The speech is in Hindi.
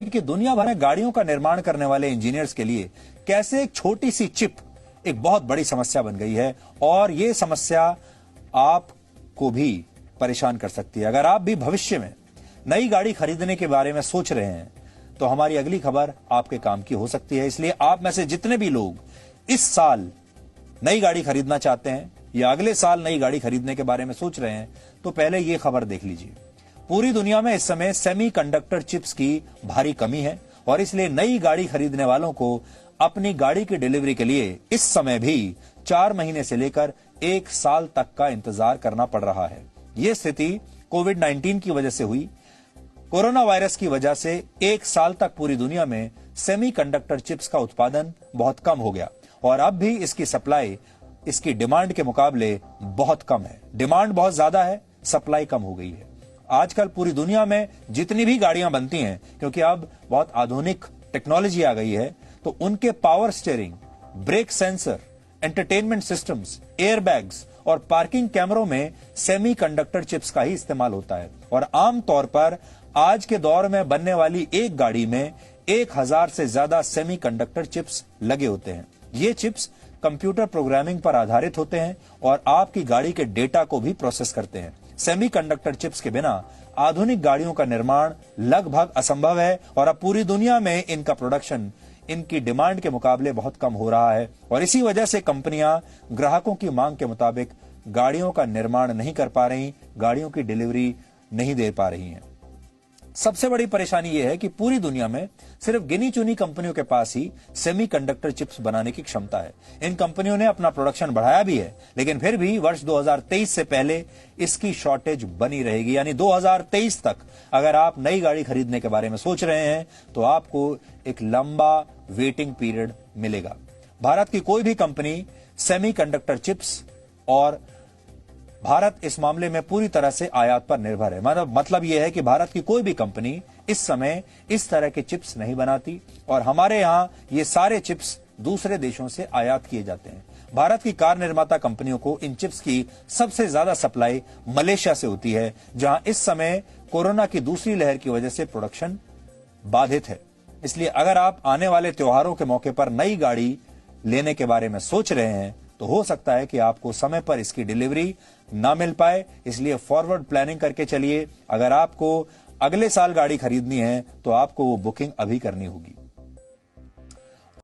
कि दुनिया भर में गाड़ियों का निर्माण करने वाले इंजीनियर्स के लिए कैसे एक छोटी सी चिप एक बहुत बड़ी समस्या बन गई है और यह समस्या आपको भी परेशान कर सकती है। अगर आप भी भविष्य में नई गाड़ी खरीदने के बारे में सोच रहे हैं तो हमारी अगली खबर आपके काम की हो सकती है। इसलिए आप में से जितने भी लोग इस साल नई गाड़ी खरीदना चाहते हैं या अगले साल नई गाड़ी खरीदने के बारे में सोच रहे हैं तो पहले यह खबर देख लीजिए। पूरी दुनिया में इस समय सेमीकंडक्टर चिप्स की भारी कमी है और इसलिए नई गाड़ी खरीदने वालों को अपनी गाड़ी की डिलीवरी के लिए इस समय भी 4 महीने से लेकर 1 साल तक का इंतजार करना पड़ रहा है। यह स्थिति कोविड-19 की वजह से हुई। कोरोना वायरस की वजह से 1 साल तक पूरी दुनिया में सेमीकंडक्टर चिप्स का उत्पादन बहुत कम हो गया और अब भी इसकी सप्लाई इसकी डिमांड के मुकाबले बहुत कम है। डिमांड बहुत ज्यादा है, सप्लाई कम हो गई है। आजकल पूरी दुनिया में जितनी भी गाड़ियां बनती हैं, क्योंकि अब बहुत आधुनिक टेक्नोलॉजी आ गई है, तो उनके power steering, brake sensor, entertainment systems, airbags और पार्किंग कैमरों में सेमीकंडक्टर चिप्स का ही इस्तेमाल होता है। और आमतौर पर आज के दौर में बनने वाली एक गाड़ी में 1000 से ज्यादा सेमीकंडक्टर चिप्स लगे होते हैं। ये चिप्स कंप्यूटर प्रोग्रामिंग पर आधारित होते हैं और आपकी गाड़ी के डेटा को भी प्रोसेस करते हैं। सेमीकंडक्टर चिप्स के बिना आधुनिक गाड़ियों का निर्माण लगभग असंभव है और अब पूरी दुनिया में इनका प्रोडक्शन इनकी डिमांड के मुकाबले बहुत कम हो रहा है और इसी वजह से कंपनियां ग्राहकों की मांग के मुताबिक गाड़ियों का निर्माण नहीं कर पा रही, गाड़ियों की डिलीवरी नहीं दे पा रही हैं। सबसे बड़ी परेशानी यह है कि पूरी दुनिया में सिर्फ गिनी चुनी कंपनियों के पास ही सेमीकंडक्टर चिप्स बनाने की क्षमता है। इन कंपनियों ने अपना प्रोडक्शन बढ़ाया भी है, लेकिन फिर भी वर्ष 2023 से पहले इसकी शॉर्टेज बनी रहेगी। यानी 2023 तक अगर आप नई गाड़ी खरीदने के बारे में सोच रहे हैं तो आपको एक लंबा वेटिंग पीरियड मिलेगा। भारत की कोई भी कंपनी सेमीकंडक्टर चिप्स और भारत इस मामले में पूरी तरह से आयात पर निर्भर है। मतलब यह है कि भारत की कोई भी कंपनी इस समय इस तरह के चिप्स नहीं बनाती और हमारे यहां ये सारे चिप्स दूसरे देशों से आयात किए जाते हैं। भारत की कार निर्माता कंपनियों को इन चिप्स की सबसे ज्यादा सप्लाई मलेशिया से होती है, जहां इस समय कोरोना की दूसरी लहर की वजह से प्रोडक्शन बाधित है। इसलिए अगर आप आने वाले त्योहारों के मौके पर नई गाड़ी लेने के बारे में सोच रहे हैं तो हो सकता है कि आपको समय पर इसकी डिलीवरी ना मिल पाए। इसलिए फॉरवर्ड प्लानिंग करके चलिए। अगर आपको अगले साल गाड़ी खरीदनी है तो आपको वो बुकिंग अभी करनी होगी।